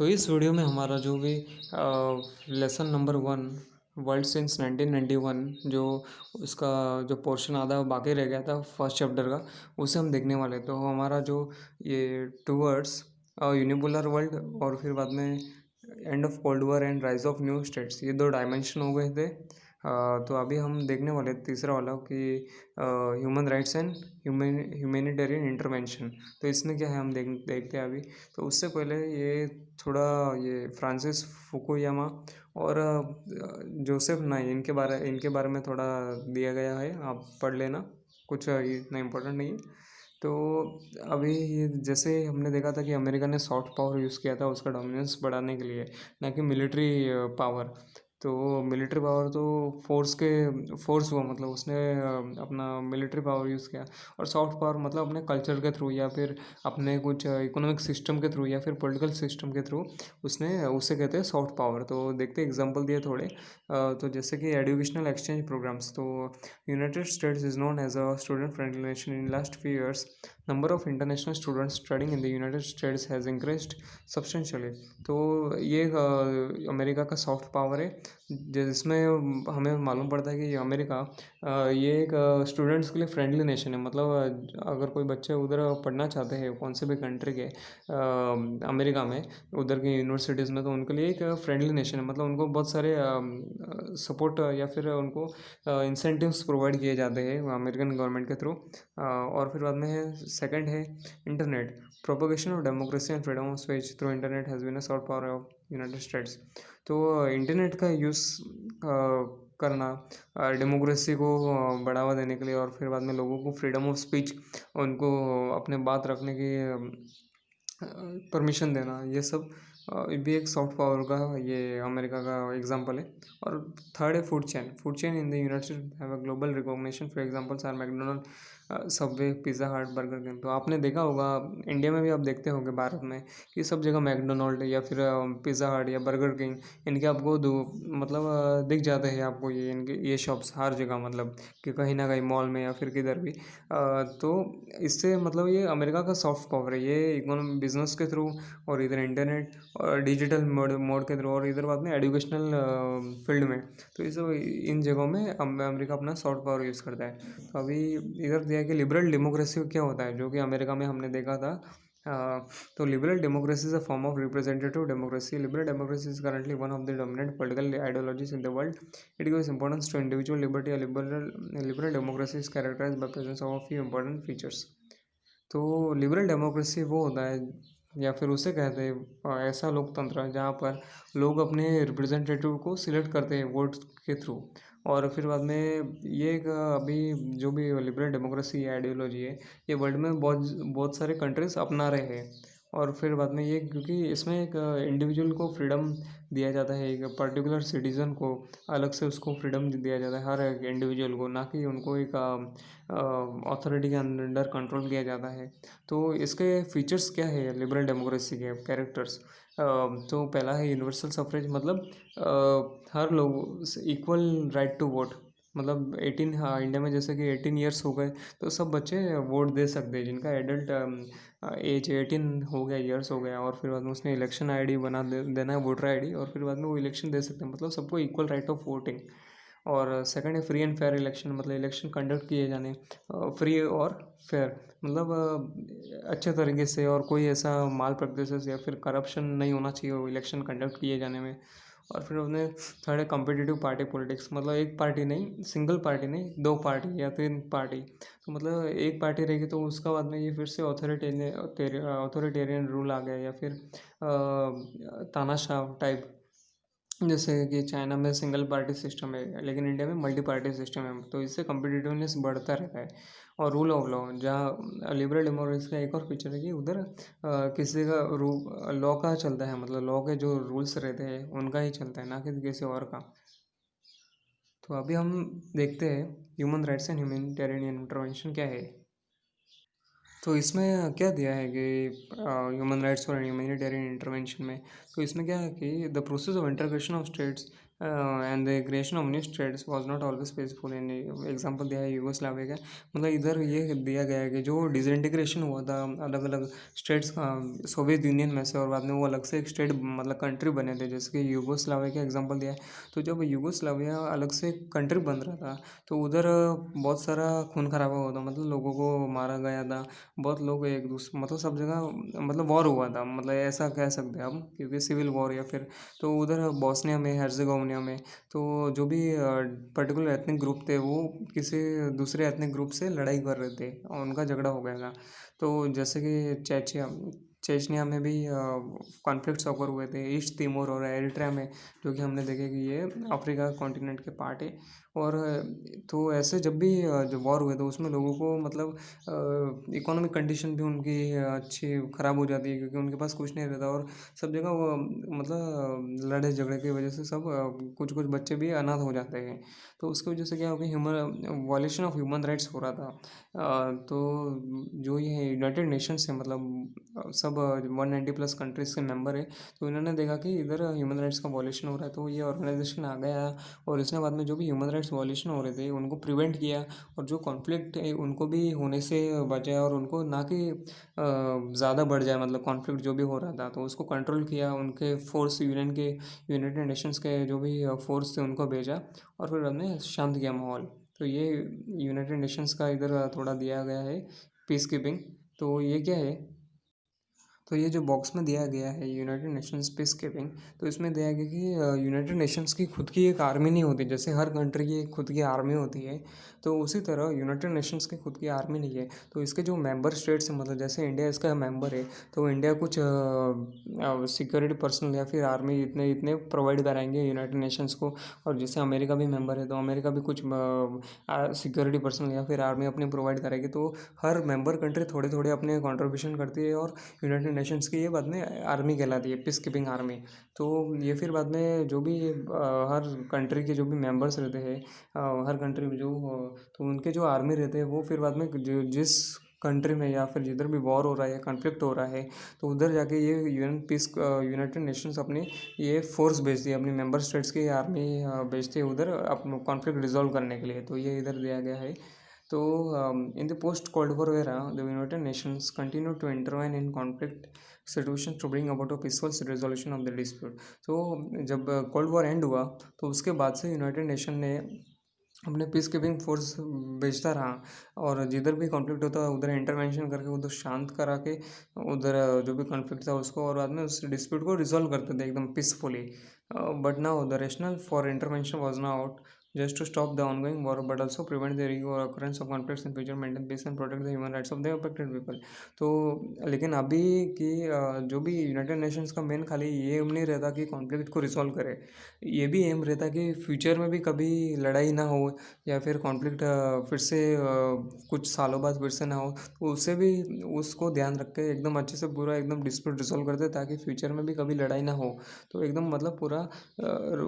तो इस वीडियो में हमारा जो भी लेसन नंबर 1 वर्ल्ड सिंस 1991 जो उसका जो पोर्शन आधा बाकी रह गया था फर्स्ट चैप्टर का, उसे हम देखने वाले। तो हमारा जो ये टूवर्ड्स यूनिपोलर वर्ल्ड और फिर बाद में end of cold war and rise of new states, ये दो डायमेंशन हो गए थे। तो अभी हम देखने वाले तीसरा वाला कि human rights and humanitarian intervention. तो इसमें क्या है हम देखते हैं अभी। तो उससे पहले ये थोड़ा ये फ्रांसिस फुकुयामा और जोसेफ नाई, इनके बारे में थोड़ा दिया गया है, आप पढ़ लेना, कुछ इतना इम्पोर्टेंट नहीं है। तो अभी ये जैसे हमने देखा था कि अमेरिका ने सॉफ्ट पावर यूज़ किया था उसका डोमिनेंस बढ़ाने के लिए, ना कि मिलिट्री पावर। तो मिलिट्री पावर तो फोर्स हुआ, मतलब उसने अपना मिलिट्री पावर यूज़ किया। और सॉफ्ट पावर मतलब अपने कल्चर के थ्रू या फिर अपने कुछ इकोनॉमिक सिस्टम के थ्रू या फिर पॉलिटिकल सिस्टम के थ्रू उसने उसे कहते हैं सॉफ्ट पावर। तो देखते एग्जांपल दिए थोड़े। तो जैसे कि एजुकेशनल एक्सचेंज प्रोग्राम्स, तो United States is known as a student friendly nation. In last few years number of international students studying in the United States has increased substantially। तो ये अमेरिका का सॉफ्ट पावर है, जिसमें हमें मालूम पड़ता है कि अमेरिका ये एक स्टूडेंट्स के लिए फ्रेंडली नेशन है। मतलब अगर कोई बच्चे उधर पढ़ना चाहते हैं कौन से भी कंट्री के अमेरिका में, उधर की यूनिवर्सिटीज़ में, तो उनके लिए एक फ्रेंडली नेशन है। मतलब उनको बहुत सारे सपोर्ट या फिर उनको इंसेंटिव्स प्रोवाइड किए जाते हैं अमेरिकन गवर्नमेंट के थ्रू। और फिर बाद में है सेकंड है internet. Propagation of democracy and freedom of speech through internet has been a soft power of United States. तो इंटरनेट का यूज़ करना डेमोक्रेसी को बढ़ावा देने के लिए, और फिर बाद में लोगों को फ्रीडम ऑफ स्पीच, उनको अपने बात रखने की परमिशन देना, ये सब ये भी एक सॉफ्ट पावर का ये अमेरिका का एग्जांपल है। और थर्ड है food chain in the United have a global recognition. For examples are McDonald, Subway, Pizza Hut, Burger King. तो आपने देखा होगा इंडिया में भी, आप देखते होंगे भारत में कि सब जगह मैकडोनल्ड या फिर पिज़्ज़ा हट या बर्गर किंग, इनके आपको मतलब दिख जाते हैं आपको ये शॉप्स हर जगह, मतलब कि कहीं ना कहीं मॉल में या फिर किधर भी। तो इससे मतलब ये अमेरिका का सॉफ्ट पावर है, ये इकोनॉमी बिजनेस के थ्रू और इधर इंटरनेट और डिजिटल मोड के थ्रू और इधर बाद में एजुकेशनल फील्ड में। तो ये सब इन जगहों में अमेरिका अपना सॉफ्ट पावर यूज़ करता है। तो अभी इधर दिया कि लिबरल डेमोक्रेसी क्या होता है, जो कि अमेरिका में हमने देखा था। तो liberal democracy is a form of representative democracy. Liberal democracy is currently one of the dominant political ideologies in the world. It gives importance to individual liberty. Liberal democracy is characterised by presence of few important features. तो liberal democracy वो होता है, या फिर उसे कहते हैं ऐसा लोकतंत्र जहाँ पर लोग अपने रिप्रेजेंटेटिव को सिलेक्ट करते हैं वोट के थ्रू। और फिर बाद में ये एक अभी जो भी लिबरल डेमोक्रेसी आइडियोलॉजी है, ये वर्ल्ड में बहुत बहुत सारे कंट्रीज अपना रहे हैं। और फिर बाद में ये क्योंकि इसमें एक इंडिविजुअल को फ्रीडम दिया जाता है, एक पर्टिकुलर सिटीज़न को अलग से उसको फ्रीडम दिया जाता है, हर एक इंडिविजुअल को, ना कि उनको एक अथॉरिटी के अंडर कंट्रोल किया जाता है। तो इसके फीचर्स क्या है लिबरल डेमोक्रेसी के कैरेक्टर्स? तो पहला है यूनिवर्सल सफरेज, मतलब हर लोग इक्वल राइट टू वोट। मतलब 18, हाँ, इंडिया में जैसे कि 18 ईयर्स हो गए तो सब बच्चे वोट दे सकते हैं, जिनका एडल्ट एज 18 हो गया, ईयर्स हो गया, और फिर बाद में उसने इलेक्शन आईडी देना है, वोटर आईडी, और फिर बाद में वो इलेक्शन दे सकते हैं। मतलब सबको इक्वल राइट ऑफ वोटिंग। और सेकंड है फ्री एंड फेयर इलेक्शन, मतलब इलेक्शन कंडक्ट किए जाने फ्री और फेयर, मतलब अच्छे तरीके से, और कोई ऐसा माल प्रैक्टिसेस या फिर करप्शन नहीं होना चाहिए वो इलेक्शन कंडक्ट किए जाने में। और फिर उसने थर्ड है कॉम्पिटिटिव पार्टी पॉलिटिक्स, मतलब एक पार्टी नहीं, सिंगल पार्टी नहीं, दो पार्टी या तीन पार्टी। तो मतलब एक पार्टी रहेगी तो उसका बाद में ये फिर से ऑथोरिटेरियन रूल आ गया, या फिर तानाशाह टाइप। जैसे कि चाइना में सिंगल पार्टी सिस्टम है, लेकिन इंडिया में मल्टी पार्टी सिस्टम है, तो इससे कम्पिटिटिवनेस बढ़ता रहता है। और रूल ऑफ लॉ, जहाँ लिबरल डेमोक्रेसी का एक और फीचर है कि उधर किसी का लॉ का चलता है, मतलब लॉ के जो रूल्स रहते हैं उनका ही चलता है, ना कि किसी और का। तो अभी हम देखते हैं human rights and humanitarian intervention क्या है। तो इसमें क्या दिया है कि ह्यूमन राइट्स और ह्यूमैनिटेरियन इंटरवेंशन में, तो इसमें क्या है कि the process of integration of states and the creation of new states was not always peaceful. In example दिया है यूगोस्लाविया का, मतलब इधर ये दिया गया है कि जो डिसइंटीग्रेशन हुआ था अलग अलग स्टेट्स का सोवियत यूनियन में से, और बाद में वो अलग से एक स्टेट मतलब कंट्री बने थे, जैसे कि यूगोस्लाविया का एग्जांपल दिया है। तो जब यूगोस्लाविया अलग से कंट्री बन रहा था तो उधर बहुत सारा खून खराबा हुआ था, मतलब लोगों को मारा गया था, बहुत लोग एक दूसरे मतलब सब जगह मतलब वॉर हुआ था, मतलब ऐसा कह सकते हैं हम, क्योंकि सिविल वॉर या फिर तो उधर बॉस्निया में हर्जेगोविना में तो जो भी पर्टिकुलर एथनिक ग्रुप थे वो किसी दूसरे एथनिक ग्रुप से लड़ाई कर रहे थे और उनका झगड़ा हो गया था। तो जैसे कि चेचनिया में भी कॉन्फ्लिक्ट्स ऑकर हुए थे, ईस्ट तिमोर और एरिट्रिया में, जो कि हमने देखे कि ये अफ्रीका कॉन्टिनेंट के पार्ट है। और तो ऐसे जब भी जो वॉर हुए तो उसमें लोगों को मतलब इकोनॉमिक कंडीशन भी उनकी अच्छी ख़राब हो जाती है, क्योंकि उनके पास कुछ नहीं रहता, और सब जगह वो मतलब लड़ाई झगड़े की वजह से सब कुछ कुछ बच्चे भी अनाथ हो जाते हैं। तो उसकी वजह से क्या हो गया, human violation of human rights हो रहा था। तो जो ये यूनाइटेड नेशंस है, मतलब सब 190+ कंट्रीज़ के मेंबर है, तो इन्होंने देखा कि इधर ह्यूमन राइट्स का वॉलेशन हो रहा है, तो ये ऑर्गेनाइजेशन आ गया और इसने बाद में जो भी ह्यूमन राइट्स वॉलेशन हो रहे थे उनको प्रिवेंट किया, और जो कॉन्फ्लिक्ट है उनको भी होने से बचाया, और उनको ना कि ज़्यादा बढ़ जाए, मतलब कॉन्फ्लिक्ट जो भी हो रहा था तो उसको कंट्रोल किया, उनके फोर्स यूनियन के यूनाइटेड नेशंस के जो भी फोर्स थे उनको भेजा, और फिर हमने शांत किया माहौल। तो ये यूनाइटेड नेशंस का इधर थोड़ा दिया गया है पीस कीपिंग। तो ये क्या है, तो ये जो बॉक्स में दिया गया है यूनाइटेड नेशंस पीस कीपिंग, तो इसमें दिया गया कि यूनाइटेड नेशंस की खुद की एक आर्मी नहीं होती, जैसे हर कंट्री की एक खुद की आर्मी होती है, तो उसी तरह यूनाइटेड नेशंस की खुद की आर्मी नहीं है। तो इसके जो मेंबर स्टेट्स हैं, मतलब जैसे इंडिया इसका मेंबर है, तो इंडिया कुछ सिक्योरिटी पर्सनल या फिर आर्मी इतने इतने प्रोवाइड कराएंगे यूनाइटेड नेशंस को, और जैसे अमेरिका भी मेंबर है तो अमेरिका भी कुछ सिक्योरिटी पर्सनल या फिर आर्मी अपने प्रोवाइड करेगी। तो हर मेंबर कंट्री थोड़े थोड़े अपने कंट्रीब्यूशन करती है, और यूनाइटेड नेशंस की ये बाद में आर्मी कहलाती है, पीस कीपिंग आर्मी। तो ये फिर बाद में जो भी हर कंट्री के जो भी मेंबर्स रहते हैं, हर कंट्री में जो तो उनके जो आर्मी रहते हैं वो फिर बाद में जिस कंट्री में या फिर जिधर भी वॉर हो रहा है या कॉन्फ्लिक्ट हो रहा है, तो उधर जाके ये यूनाइटेड नेशंस अपनी ये फोर्स भेजती है, अपनी मेंबर स्टेट्स की आर्मी भेजती है उधर अपना कॉन्फ्लिक्ट रिजॉल्व करने के लिए। तो ये इधर दिया गया है। तो in the post-Cold War era, the United Nations continued to intervene in conflict situations to bring about a peaceful resolution of the dispute. तो जब कोल्ड वॉर एंड हुआ तो उसके बाद से यूनाइटेड नेशन ने अपने पीस कीपिंग फोर्स भेजता रहा, और जिधर भी कॉन्फ्लिक्ट होता उधर इंटरवेंशन करके उधर शांत करा के उधर जो भी कॉन्फ्लिक्ट था उसको, और बाद में उस डिस्प्यूट को रिजॉल्व करते थे एकदम peacefully. But now the rational for intervention was not just to stop the ongoing war but also prevent the recurrence of conflicts in future, maintain peace and protect the human rights of the affected people। तो लेकिन अभी की जो भी United Nations का main खाली ये M नहीं रहता कि कॉन्फ्लिक्ट को रिजॉल्व करे, ये भी एम रहता कि फ्यूचर में भी कभी लड़ाई ना हो, या फिर कॉन्फ्लिक्ट फिर से कुछ सालों बाद फिर से ना हो, तो उससे भी उसको ध्यान रख के एकदम अच्छे से पूरा एकदम डिस्प्यूट रिजॉल्व करते ताकि फ्यूचर में भी कभी लड़ाई ना हो। तो एकदम मतलब पूरा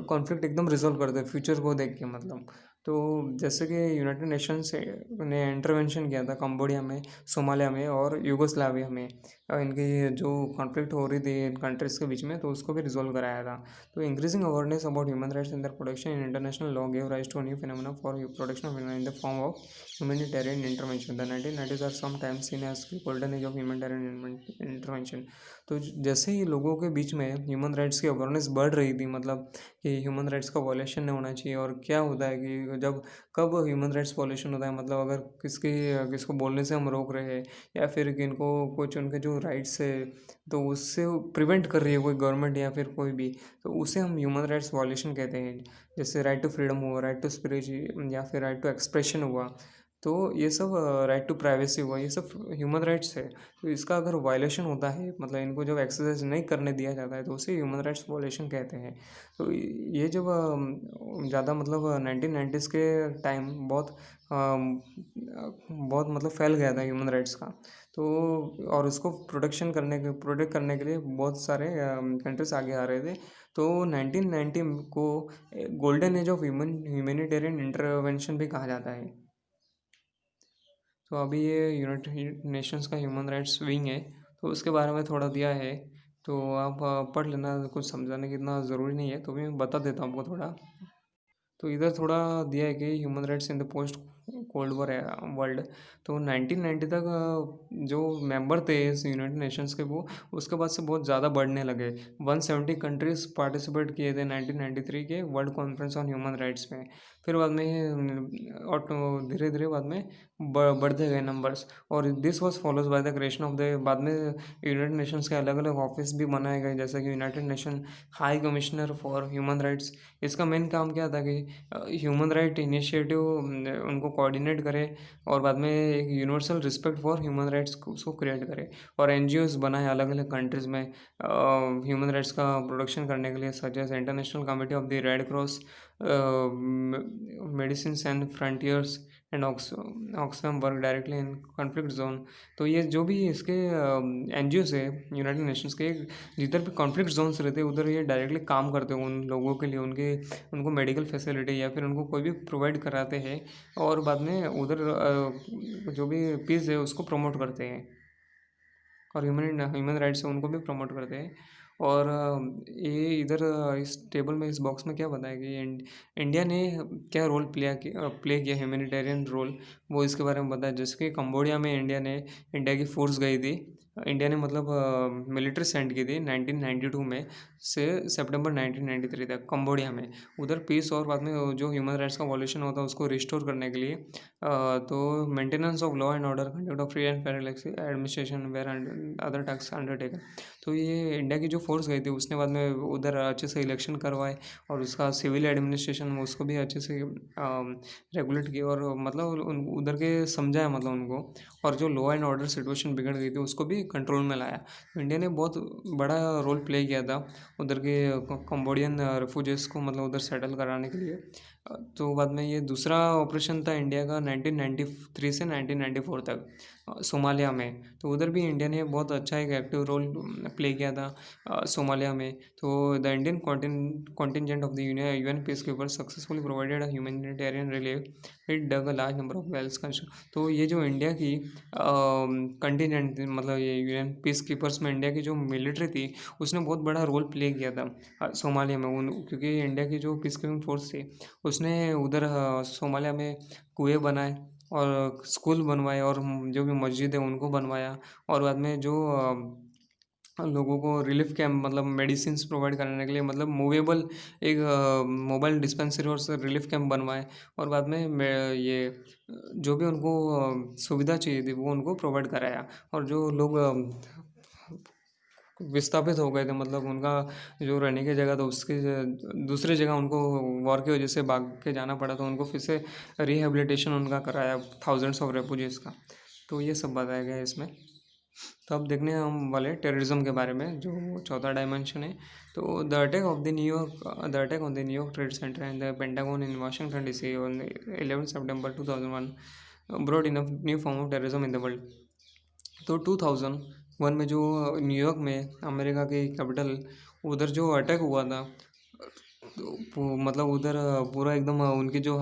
कॉन्फ्लिक्ट एकदम रिजॉल्व कर दे फ्यूचर को देख के, मतलब। तो जैसे कि यूनाइटेड नेशंस ने इंटरवेंशन किया था कंबोडिया में, सोमालिया में और यूगोस्लाविया में, इनकी जो कॉन्फ्लिक्ट हो रही थी इन कंट्रीज़ के बीच में, तो उसको भी रिजॉल्व कराया था। तो increasing awareness about human rights in their protection in international law gave rise to new phenomena for protection of human in the form of humanitarian intervention. The 1990s are sometimes seen as golden age of humanitarian intervention. तो जैसे ही लोगों के बीच में human rights की awareness बढ़ रही थी, मतलब कि ह्यूमन राइट्स का वॉलेशन नहीं होना चाहिए, और क्या होता है कि जब कब ह्यूमन राइट्स वॉलेशन होता है, मतलब अगर किसको बोलने से हम रोक रहे हैं, या फिर किनको कुछ उनके जो राइट्स है तो उससे प्रिवेंट कर रही है कोई गवर्नमेंट या फिर कोई भी, तो उसे हम ह्यूमन राइट्स वॉलेशन कहते हैं। जैसे राइट टू फ्रीडम हुआ, राइट टू स्पीच, या फिर राइट टू एक्सप्रेशन हुआ, तो ये सब राइट टू प्राइवेसी हुआ, ये सब ह्यूमन राइट्स है। तो इसका अगर वायलेशन होता है, मतलब इनको जब एक्सरसाइज नहीं करने दिया जाता है, तो उसे ह्यूमन राइट्स वायलेशन कहते हैं। तो ये जब ज़्यादा मतलब 1990s के टाइम बहुत मतलब फैल गया था ह्यूमन राइट्स का, तो और उसको प्रोटेक्ट करने के लिए बहुत सारे कंट्रीज आगे आ रहे थे। तो 1990 को golden age of humanitarian intervention भी कहा जाता है। तो अभी ये यूनाइटेड नेशंस का ह्यूमन राइट्स विंग है, तो उसके बारे में थोड़ा दिया है तो आप पढ़ लेना, कुछ समझाने की इतना ज़रूरी नहीं है, तो भी मैं बता देता हूँ आपको थोड़ा। तो इधर थोड़ा दिया है कि human rights in the post cold war world. तो 1990 तक जो मेंबर थे इस यूनाइटेड नेशंस के, वो उसके बाद से बहुत ज़्यादा बढ़ने लगे। 170 कंट्रीज पार्टिसिपेट किए थे 1993 के world conference on human rights में। फिर बाद में और तो धीरे धीरे बाद में बढ़ते गए नंबर्स। और this was follows by the creation of the, बाद में यूनाइटेड नेशंस के अलग अलग ऑफिस भी बनाए गए, जैसे कि United nation high commissioner for human rights. इसका मेन काम क्या था कि ह्यूमन राइट इनिशिएटिव उनको कोऑर्डिनेट करे, और बाद में एक universal respect for human rights को उसको क्रिएट करे। और एनजीओज बनाए अलग अलग कंट्रीज़ में ह्यूमन राइट्स का प्रोडक्शन करने के लिए, such as International Committee of the Red Cross, Medicine and Frontiers and Oxfam work directly in conflict zone. तो ये जो भी इसके एन जी ओज है यूनाइटेड नेशंस के, जिधर भी कॉन्फ्लिक्ट जोन्स रहते हैं उधर ये डायरेक्टली काम करते हैं उन लोगों के लिए, उनको मेडिकल फैसिलिटी या फिर उनको कोई भी प्रोवाइड कराते हैं, और बाद में उधर जो भी पीस है उसको प्रमोट करते हैं, और ह्यूमन राइट्स है उनको भी प्रमोट करते हैं। और ये इधर इस टेबल में, इस बॉक्स में क्या बताया कि इंडिया ने क्या रोल प्ले किया, ह्यूमैनिटेरियन रोल, वो इसके बारे में बताया। जैसे कि कंबोडिया में इंडिया की फोर्स गई थी। इंडिया ने मतलब मिलिट्री सेंड की थी 1992 में से सितंबर 1993 तक कंबोडिया में। उधर पीस और बाद में जो ह्यूमन राइट्स का वॉल्यूशन होता है उसको रिस्टोर करने के लिए, तो maintenance of law and order, conduct of free and fair administration were other task undertaken. तो ये इंडिया की जो फोर्स गई थी उसने बाद में उधर अच्छे से इलेक्शन करवाए, और उसका सिविल एडमिनिस्ट्रेशन उसको भी अच्छे से रेगुलेट किया, और मतलब उधर के समझाया मतलब उनको, और जो लॉ एंड ऑर्डर सिचुएशन बिगड़ गई थी उसको भी कंट्रोल में लाया। तो इंडिया ने बहुत बड़ा रोल प्ले किया था उधर के कंबोडियन रेफ्यूजीज को, मतलब उधर सेटल कराने के लिए। तो बाद में ये दूसरा ऑपरेशन था इंडिया का 1993 से 1994 तक सोमालिया में। तो उधर भी इंडिया ने बहुत अच्छा एक एक्टिव रोल प्ले किया था सोमालिया में। तो the Indian contingent of the UN peace keeper successfully provided humanitarian relief it dug a large number of wells construction. तो ये जो इंडिया की कंटिजेंट थी, मतलब ये यूएन पीस कीपर्स में इंडिया की जो मिलिट्री थी उसने बहुत बड़ा रोल प्ले किया था सोमालिया में। क्योंकि इंडिया की जो पीस कीपिंग फोर्स थी उसने उधर सोमालिया में कुएं बनाए, और स्कूल बनवाए, और जो भी मस्जिद है उनको बनवाया, और बाद में जो लोगों को रिलीफ कैंप, मतलब मेडिसिन प्रोवाइड कराने के लिए, मतलब मूवेबल एक मोबाइल डिस्पेंसरी और रिलीफ कैंप बनवाए, और बाद में ये जो भी उनको सुविधा चाहिए थी वो उनको प्रोवाइड कराया। और जो लोग विस्थापित हो गए थे, मतलब उनका जो रहने की जगह था उसके दूसरे जगह उनको वॉर की वजह से भाग के जाना पड़ा, तो उनको फिर से रिहेबिलिटेशन उनका कराया थाउजेंड्स ऑफ रेफ्यूजीज़ का। तो ये सब बताया गया है इसमें। तो अब देखने हम वाले टेररिज्म के बारे में, जो चौथा डायमेंशन है। तो the attack on the New York trade centre and the pentagon in Washington DC on 11 September 2001 brought in a new form of terrorism in the world. तो 2001 में जो न्यूयॉर्क में, अमेरिका की कैपिटल, उधर जो अटैक हुआ था, तो मतलब उधर पूरा एकदम उनकी जो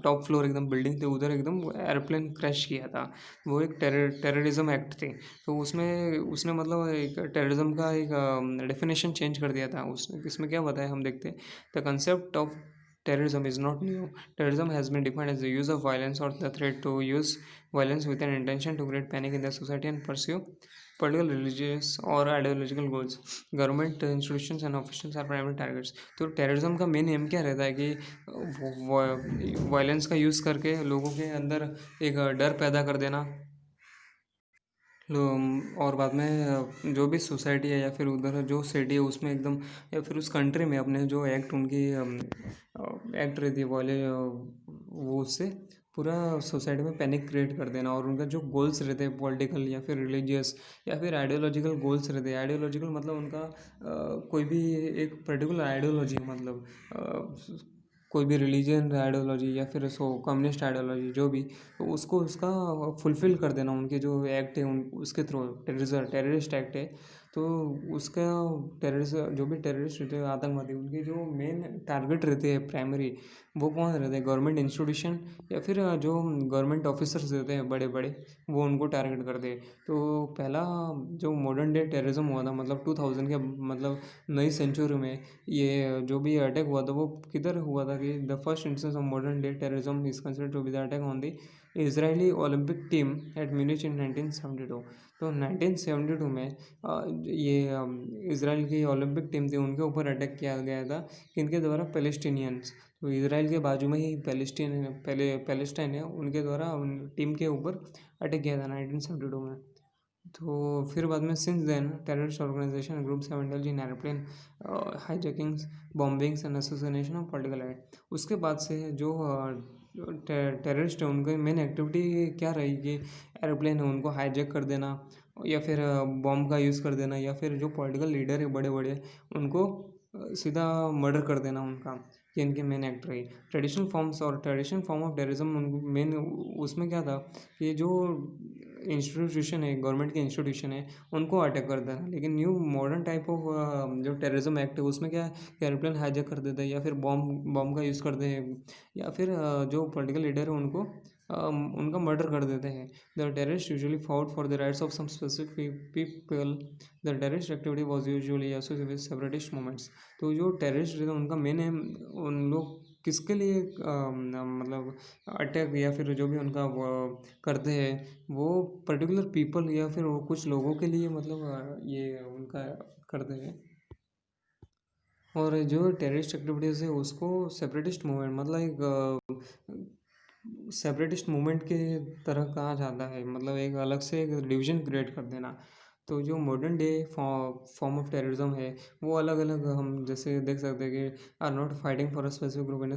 टॉप फ्लोर एकदम बिल्डिंग थी उधर एकदम एयरप्लेन क्रैश किया था। वो एक टेररिज्म एक्ट थी। तो उसमें उसने मतलब एक टेररिज्म का एक डेफिनेशन चेंज कर दिया था। उसने इसमें क्या बताया हम देखते हैं। The concept of terrorism is not new. Terrorism has been defined as the use of violence or the threat to use violence with an intention to create panic in the society and pursue political, religious or ideological goals. Government institutions and officials are primary targets. तो terrorism का main M क्या रहता है कि violence का use करके लोगों के अंदर एक डर पैदा कर देना, और बाद में जो भी सोसाइटी है या फिर उधर जो सिटी है उसमें एकदम, या फिर उस कंट्री में अपने जो एक्ट उनकी एक्ट रहती है वाले, वो उससे पूरा सोसाइटी में पैनिक क्रिएट कर देना। और उनका जो गोल्स रहते हैं पॉलिटिकल या फिर रिलीजियस या फिर आइडियोलॉजिकल गोल्स रहते हैं। आइडियोलॉजिकल मतलब उनका कोई भी एक पर्टिकुलर आइडियोलॉजी, मतलब कोई भी रिलीजन आइडियोलॉजी या फिर सो कम्युनिस्ट आइडियोलॉजी जो भी, तो उसको उसका फुलफ़िल कर देना, उनके जो एक्ट है उसके थ्रू टेररिस्ट एक्ट है। तो उसका टेररिस्ट जो भी टेररिस्ट रहते हैं आतंकवादी उनके जो मेन टारगेट रहते हैं प्राइमरी वो कौन रहते हैं गवर्नमेंट इंस्टीट्यूशन या फिर जो गवर्नमेंट ऑफिसर्स रहते हैं बड़े बड़े वो उनको टारगेट करते हैं। तो पहला जो मॉडर्न डे टेररिज्म हुआ था मतलब 2000 के मतलब नई सेंचुरी में ये जो भी अटैक हुआ था वो किधर हुआ था कि the first instance of modern day terrorism is considered to be the attack on the Israeli Olympic team at Munich in 1972। तो 1972 में ये इसराइल की ओलंपिक टीम थी उनके ऊपर अटैक किया गया था इनके द्वारा पैलेस्टीनियंस। तो इसराइल के बाजू में ही पैलेस्टाइन है उनके द्वारा उन टीम के ऊपर अटैक किया था 1972 में। तो फिर बाद में since then terrorist organisation groups have indulge in airplane hijackings bombings and assassination of political aid. उसके बाद से जो टेररिस्ट है उनकी मेन एक्टिविटी क्या रही कि एरोप्लेन है उनको हाईजैक कर देना या फिर बॉम्ब का यूज़ कर देना या फिर जो पॉलिटिकल लीडर है बड़े बड़े उनको सीधा मर्डर कर देना उनका। ये इनके मेन एक्ट रही। ट्रेडिशनल फॉर्म्स और traditional form of terrorism main उसमें क्या था कि जो इंस्टीट्यूशन है गवर्नमेंट के इंस्टीट्यूशन है उनको अटैक कर देना। लेकिन न्यू मॉडर्न टाइप ऑफ जो टेररिज्म एक्ट है उसमें क्या है कि एरोप्लेन हाईजैक कर देते हैं या फिर बॉम्ब का यूज़ करते हैं या फिर जो पॉलिटिकल लीडर है उनको उनका मर्डर कर देते हैं। The terrorist usually fought for the rights of some specific people. The terrorist activity was usually associated with separatist movements. तो जो टेररिस्ट रहते हैं उनका मेन एम उन लोग किसके लिए मतलब अटैक या फिर जो भी उनका वो करते हैं वो पर्टिकुलर पीपल या फिर वो कुछ लोगों के लिए मतलब ये उनका करते हैं। और जो टेररिस्ट एक्टिविटीज़ है उसको सेपरेटिस्ट मूवमेंट मतलब एक सेपरेटिस्ट मूवमेंट के तरह कहा जाता है मतलब एक अलग से एक डिवीज़न क्रिएट कर देना। तो जो modern day form of terrorism है वो अलग अलग हम जैसे देख सकते हैं कि are not fighting for a specific group in a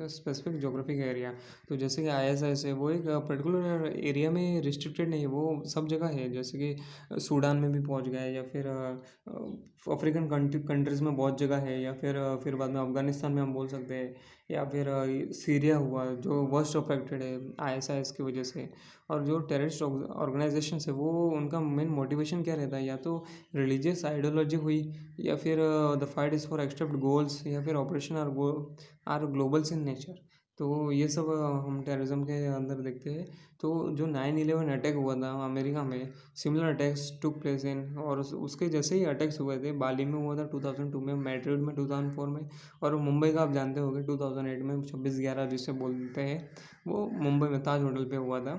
specific geographic area. तो जैसे कि आईएसआईएस है वो एक पर्टिकुलर एरिया में रिस्ट्रिक्टेड नहीं है वो सब जगह है। जैसे कि सूडान में भी पहुंच गया है या फिर अफ्रीकन कंट्रीज़ में बहुत जगह है या फिर बाद में अफ़गानिस्तान में हम बोल सकते हैं या फिर सीरिया हुआ जो वर्स्ट अफेक्टेड है आईएसआईएस की वजह से। और जो टेररिस्ट ऑर्गेनाइजेशंस है वो उनका मेन मोटिवेशन क्या रहता है या तो रिलीजियस आइडियोलॉजी हुई या फिर the fight is for extract goals या फिर operation are globals in nature. तो ये सब हम टेररिज्म के अंदर देखते हैं। तो जो 9/11 अटैक हुआ था अमेरिका में similar attacks took place in और उसके जैसे ही अटैक्स हुए थे बाली में हुआ था 2002 में मैड्रिड में 2004 में और मुंबई का आप जानते होंगे 2008 में 26/11 जिसे बोलते हैं वो मुंबई में ताज होटल पे हुआ था।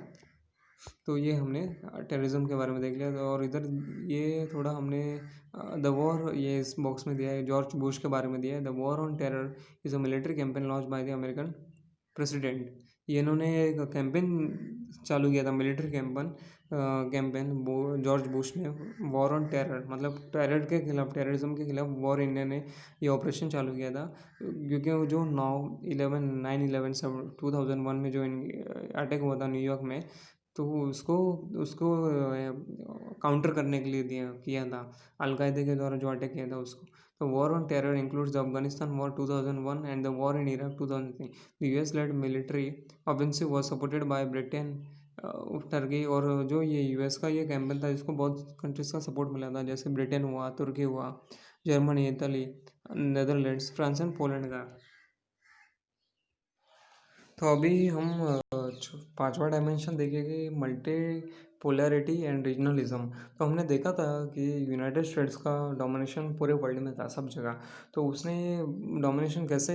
तो ये हमने टेररिज्म के बारे में देख लिया और इधर ये थोड़ा हमने द वॉर ये इस बॉक्स में दिया है जॉर्ज बुश के बारे में दिया है। The war on terror is a military campaign launch by the American president. ये इन्होंने एक कैंपेन चालू किया था मिलिट्री कैंपेन वो जॉर्ज बुश ने वॉर ऑन टेरर मतलब टेरर के खिलाफ टेररिज्म के खिलाफ वॉर इंडिया ने ये ऑपरेशन चालू किया था। क्योंकि वो जो 9/11 सब 2001 में जो अटैक हुआ था न्यूयॉर्क में तो उसको उसको काउंटर करने के लिए दिया किया था अलकायदे के द्वारा जो अटैक किया था उसको। तो war on terror includes the Afghanistan war 2001 and the war in Iraq 2003। The US led military offensive was supported by Britain Turkey. और जो ये यूएस का ये कैंपेन था इसको बहुत कंट्रीज का सपोर्ट मिला था जैसे ब्रिटेन हुआ तुर्की हुआ Germany Italy Netherlands France and Poland का। तो अभी हम पांचवा डायमेंशन देखेंगे मल्टी पोलैरिटी एंड रीजनलिज्म। तो हमने देखा था कि यूनाइटेड स्टेट्स का डोमिनेशन पूरे वर्ल्ड में था सब जगह। तो उसने डोमिनेशन कैसे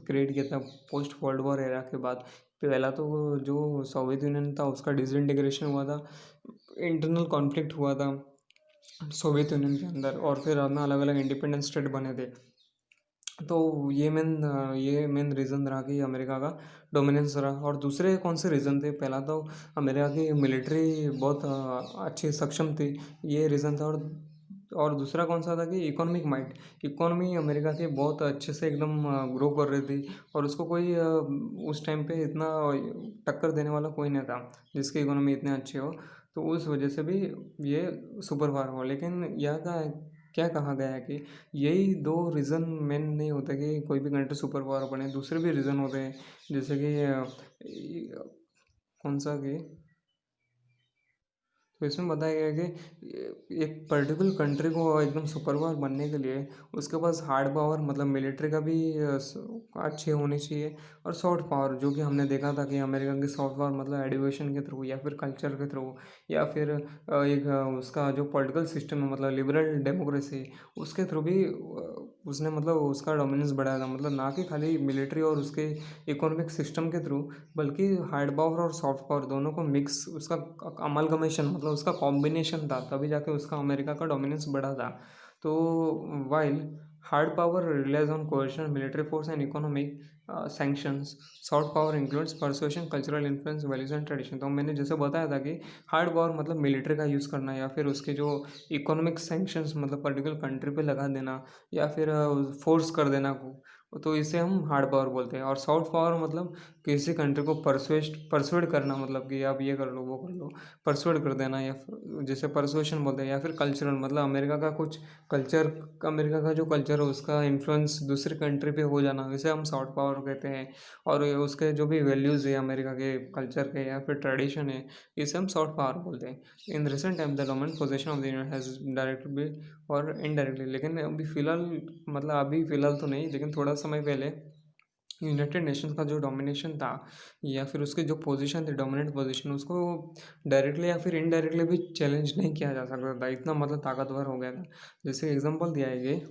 क्रिएट किया था पोस्ट वर्ल्ड वॉर एरा के बाद। पहला तो जो सोवियत यूनियन था उसका डिसइंटीग्रेशन हुआ था इंटरनल कॉन्फ्लिक्ट हुआ था सोवियत यूनियन के अंदर और फिर अपना अलग अलग इंडिपेंडेंट स्टेट बने थे। तो ये मेन रीज़न रहा कि अमेरिका का डोमिनेंस रहा। और दूसरे कौन से रीज़न थे पहला तो अमेरिका की मिलिट्री बहुत अच्छी सक्षम थी ये रीज़न था। और दूसरा कौन सा था कि इकोनॉमिक माइट इकोनॉमी अमेरिका की बहुत अच्छे से एकदम ग्रो कर रही थी और उसको कोई उस टाइम पे इतना टक्कर देने वाला कोई नहीं था जिसकी इकोनॉमी इतने अच्छे हो। तो उस वजह से भी ये सुपर पावर हो। लेकिन यह का क्या कहा गया है कि यही दो रीज़न मेन नहीं होता कि कोई भी कंट्री सुपर पावर बने दूसरे भी रीज़न होते हैं जैसे कि कौन सा कि तो इसमें बताया गया है कि एक पर्टिकुलर कंट्री को एकदम सुपर पावर बनने के लिए उसके पास हार्ड पावर मतलब मिलिट्री का भी अच्छी होनी चाहिए, और सॉफ्ट पावर जो कि हमने देखा था कि अमेरिका की सॉफ्ट पावर मतलब एडुकेशन के थ्रू या फिर कल्चर के थ्रू या फिर उसका जो पॉलिटिकल सिस्टम है मतलब लिबरल डेमोक्रेसी, उसके थ्रू भी उसने मतलब उसका डोमिनेंस बढ़ाया था, मतलब ना कि खाली मिलिट्री और उसके इकोनॉमिक सिस्टम के थ्रू, बल्कि हार्ड पावर और सॉफ्ट पावर दोनों को मिक्स उसका अमलगमेशन मतलब उसका कॉम्बिनेशन था, तभी जाके उसका अमेरिका का डोमिनेंस बढ़ा था। तो while hard power relies on coercion military force and economic sanctions, soft power includes persuasion cultural influence values and tradition. तो मैंने जैसे बताया था कि हार्ड पावर मतलब मिलिट्री का यूज़ करना या फिर उसके जो इकोनॉमिक सैंक्शंस मतलब पर्टिकुलर कंट्री पे लगा देना या फिर फोर्स कर देना को, तो इसे हम हार्ड पावर बोलते हैं। और सॉफ्ट पावर मतलब किसी कंट्री को परसुएड करना, मतलब कि आप ये कर लो वो कर लो, परसुएड कर देना, या फिर जैसे परसुएशन बोलते हैं, या फिर कल्चरल मतलब अमेरिका का कुछ कल्चर, अमेरिका का जो कल्चर है उसका इन्फ्लुएंस दूसरी कंट्री पे हो जाना, इसे हम सॉफ्ट पावर कहते हैं। और ये उसके जो भी वैल्यूज़ है अमेरिका के कल्चर के या फिर ट्रेडिशन है, इसे हम सॉफ्ट पावर बोलते हैं। In recent time the dominant position of the unit has directly और इनडायरेक्टली, लेकिन अभी फ़िलहाल मतलब अभी फ़िलहाल तो नहीं, लेकिन थोड़ा समय पहले यूनाइटेड नेशंस का जो डोमिनेशन था या फिर उसकी जो पोजीशन थी डोमिनेंट पोजीशन, उसको डायरेक्टली या फिर इनडायरेक्टली भी चैलेंज नहीं किया जा सकता था, इतना मतलब ताकतवर हो गया था। जैसे एग्जांपल दिया है कि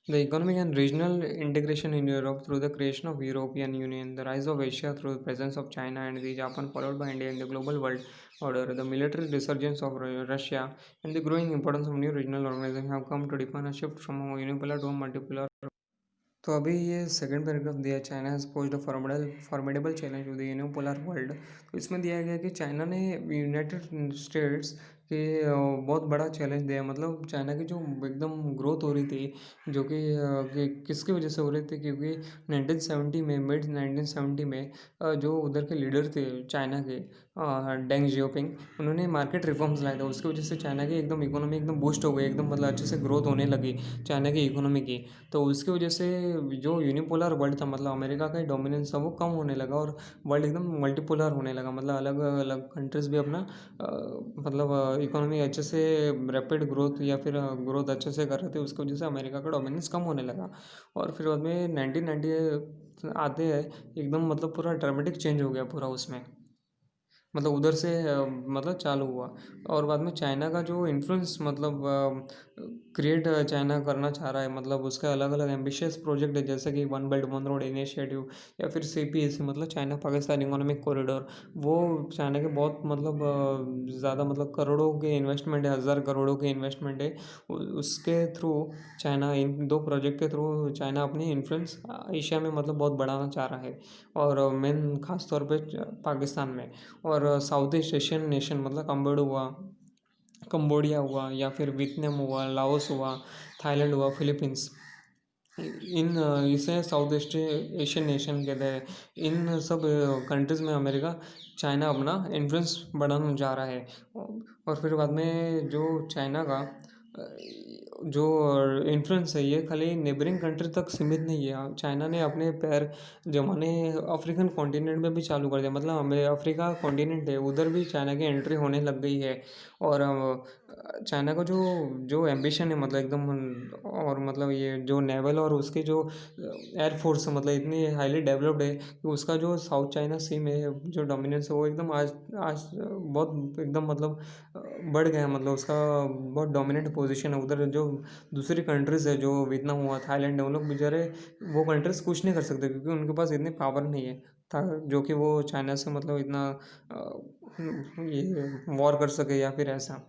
the economic and regional integration in Europe through the creation of European Union, the rise of Asia through the presence of China and the Japan followed by India in the global world order, the military resurgence of Russia, and the growing importance of new regional organizations have come to define a shift from a unipolar to a multipolar। तो अभी ये second paragraph दिया है, China has posed a formidable challenge to the unipolar world. तो इसमें दिया गया कि चाइना ने यूनाइटेड स्टेट्स के बहुत बड़ा चैलेंज दिया, मतलब चाइना की जो एकदम ग्रोथ हो रही थी, जो कि किसकी वजह से हो रही थी, क्योंकि 1970 में मिड 1970 में जो उधर के लीडर थे चाइना के, डेंग जियोपिंग, उन्होंने मार्केट रिफॉर्म्स लाए थे, उसकी वजह से चाइना की एकदम इकोनॉमी एकदम बूस्ट हो गई, एकदम मतलब अच्छे से ग्रोथ होने लगी चाइना की इकोनॉमी की। तो उसकी वजह से जो यूनिपोलर वर्ल्ड था मतलब अमेरिका का ही डोमिनेंस था वो कम होने लगा, और वर्ल्ड एकदम मल्टीपोलर होने लगा, मतलब अलग अलग कंट्रीज भी अपना मतलब इकोनॉमी अच्छे से रैपिड ग्रोथ या फिर ग्रोथ अच्छे से कर रहे थे, उसकी वजह से अमेरिका का डोमिनेंस कम होने लगा। और फिर बाद में 1990 आते हैं एकदम मतलब पूरा ड्रामेटिक चेंज हो गया पूरा उसमें, मतलब उधर से मतलब चालू हुआ। और बाद में चाइना का जो इन्फ्लुएंस मतलब क्रिएट चाइना करना चाह रहा है, मतलब उसके अलग अलग एम्बिशियस प्रोजेक्ट है, जैसे कि one belt one road initiative या फिर CPEC मतलब चाइना पाकिस्तान इकोनॉमिक कॉरिडोर। वो चाइना के बहुत मतलब ज़्यादा मतलब करोड़ों के इन्वेस्टमेंट है, हज़ार करोड़ों के इन्वेस्टमेंट है। उसके थ्रू चाइना इन दो प्रोजेक्ट के थ्रू चाइना अपनी इन्फ्लुएंस एशिया में मतलब बहुत बढ़ाना चाह रहा है, और मेन खास तौर पे पाकिस्तान में। और साउथ ईस्ट एशियन नेशन मतलब कंबोडिया हुआ या फिर वियतनाम हुआ, लाओस हुआ, थाईलैंड हुआ, फिलीपींस, इन इसे साउथ ईस्ट एशियन नेशन कहते हैं। इन सब कंट्रीज़ में अमेरिका चाइना अपना इन्फ्लुएंस बढ़ाना चाह रहा है। और फिर बाद में जो चाइना का जो इन्फ्लुएंस है ये खाली नेबरिंग कंट्री तक सीमित नहीं है, चाइना ने अपने पैर जमाने अफ्रीकन कॉन्टिनेंट में भी चालू कर दिया, मतलब हमें अफ्रीका कॉन्टिनेंट है उधर भी चाइना की एंट्री होने लग गई है। और चाइना का जो जो एम्बिशन है मतलब एकदम, और मतलब ये जो नेवल और उसके जो एयरफोर्स मतलब इतनी हाईली डेवलप्ड है कि उसका जो साउथ चाइना सी में जो डोमिनेंस है वो एकदम आज आज बहुत एकदम मतलब बढ़ गया है, मतलब उसका बहुत डोमिनेंट पोजीशन है उधर। जो दूसरी कंट्रीज़ है जो वियतनाम हुआ, थाईलैंड है, उन लोग बेचारे वो कंट्रीज़ कुछ नहीं कर सकते क्योंकि उनके पास इतनी पावर नहीं है था जो कि वो चाइना से मतलब इतना ये वॉर कर सके या फिर ऐसा।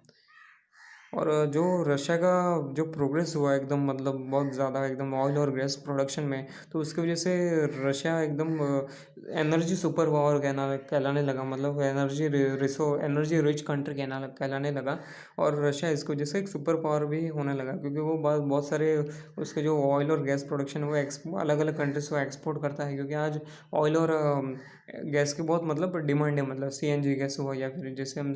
और जो रशिया का जो प्रोग्रेस हुआ एकदम मतलब बहुत ज़्यादा एकदम ऑयल और गैस प्रोडक्शन में, तो उसकी वजह से रशिया एकदम एनर्जी सुपर पावर कहलाने लगा, मतलब एनर्जी रिच कंट्री कहलाने लगा। और रशिया इसकी वजह से एक सुपर पावर भी होने लगा क्योंकि वो बहुत बहुत सारे उसके जो ऑयल और गैस प्रोडक्शन है वो अलग अलग कंट्रीज को एक्सपोर्ट करता है, क्योंकि आज ऑयल और गैस की बहुत मतलब डिमांड है, मतलब CNG गैस हुआ या फिर जैसे हम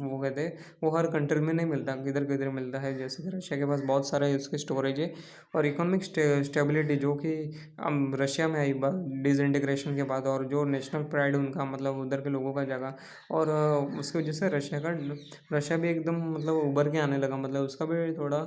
वो कहते हैं वो हर कंट्री में नहीं मिलता, किधर किधर मिलता है, जैसे कि रशिया के पास बहुत सारा उसके स्टोरेज है। और इकोनॉमिक स्टेबिलिटी जो कि रशिया में आई बात डिसइंटीग्रेशन के बाद, और जो नेशनल प्राइड उनका मतलब उधर के लोगों का जगह, और उसकी वजह से रशिया भी एकदम मतलब उभर के आने लगा, मतलब उसका भी थोड़ा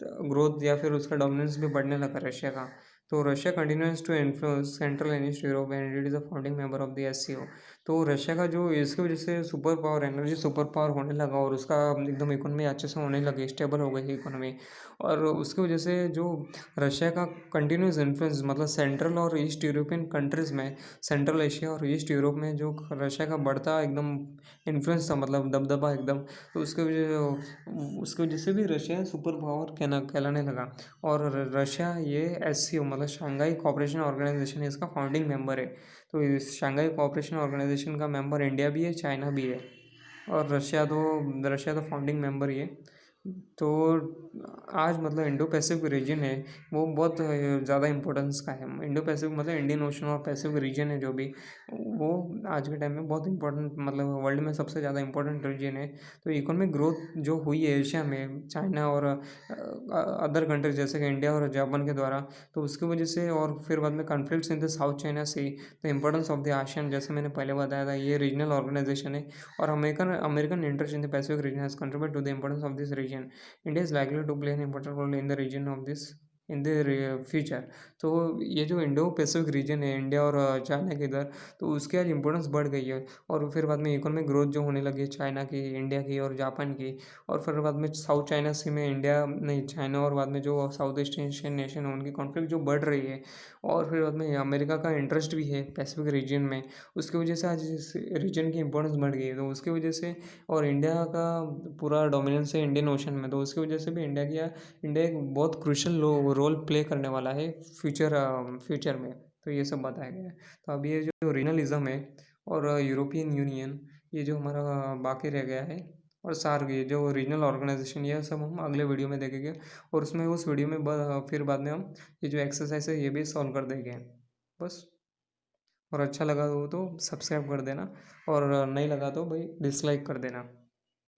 ग्रोथ या फिर उसका डोमिनेंस भी बढ़ने लगा रशिया का। तो Russia continues to influence central and east Europe and it is a founding member of the SCO. तो रशिया का जो इसकी वजह से super power, energy super power होने लगा, और उसका एकदम इकोनॉमी अच्छे से होने लगी, स्टेबल हो गई इकोनॉमी। और उसकी वजह से जो रशिया का कंटिन्यूस इन्फ्लुएंस मतलब सेंट्रल और ईस्ट यूरोपियन कंट्रीज़ में, सेंट्रल एशिया और ईस्ट यूरोप में जो रशिया का बढ़ता एकदम इन्फ्लुएंस था, मतलब दबदबा एकदम। तो उसकी वजह से भी रशिया सुपर पावर कहलाने लगा। और रशिया ये एससीओ मतलब शंघाई कोऑपरेशन ऑर्गेनाइजेशन इसका फाउंडिंग मेंबर है। तो इस शंघाई कोऑपरेशन ऑर्गेनाइजेशन का मेंबर इंडिया भी है, चाइना भी है, और रशिया तो फाउंडिंग मेंबर ही है। तो आज मतलब इंडो पैसिफिक रीजन है, वो बहुत ज़्यादा इम्पोर्टेंस का है। इंडो पैसिफिक मतलब इंडियन ओशन और पैसिफिक रीजन है जो भी, वो आज के टाइम में बहुत इंपॉर्टेंट मतलब वर्ल्ड में सबसे ज़्यादा इंपॉर्टेंट रीजन है। तो इकोनॉमिक ग्रोथ जो हुई है एशिया में चाइना और अदर कंट्रीज जैसे कि इंडिया और जापान के द्वारा, तो उसकी वजह से, और फिर बाद में conflicts in the South China Sea, the importance of the ASEAN, जैसे मैंने पहले बताया था, ये रीजनल ऑर्गेनाइजेशन है। और American interest in the Pacific region has contribute to the importance of this region. India is likely to play an important role in the region of this in the future. तो ये जो Indo Pacific region है India और China के इधर, तो उसकी आज इंपॉर्टेंस बढ़ गई है। और फिर बाद में इकोनॉमिक ग्रोथ जो होने लगी है चाइना की, इंडिया की और जापान की, और फिर बाद में साउथ चाइना सी में इंडिया नहीं चाइना, और बाद में जो साउथ ईस्ट एशियन नेशन है उनकी कॉन्फ्लिक्ट जो बढ़ रही है, और फिर बाद में अमेरिका का इंटरेस्ट भी है पैसिफिक रीजन में, उसकी वजह से आज इस रीजन की इंपॉर्टेंस बढ़ गई है। तो उसकी वजह से, और इंडिया का पूरा डोमिनेंस है इंडियन ओशन में, तो उसकी वजह से भी इंडिया एक बहुत क्रूशल रोल प्ले करने वाला है फ्यूचर में। तो ये सब बताया गया है। तो अब ये जो रीजनलिज्म है और यूरोपियन यूनियन, ये जो हमारा बाकी रह गया है, और सार्क ये जो रीजनल ऑर्गेनाइजेशन, ये सब हम अगले वीडियो में देखेंगे। और उसमें उस वीडियो में फिर बाद में हम ये जो एक्सरसाइज है ये भी सॉल्व कर देंगे बस। और अच्छा लगा हो तो सब्सक्राइब कर देना, और नहीं लगा तो भाई डिसलाइक कर देना।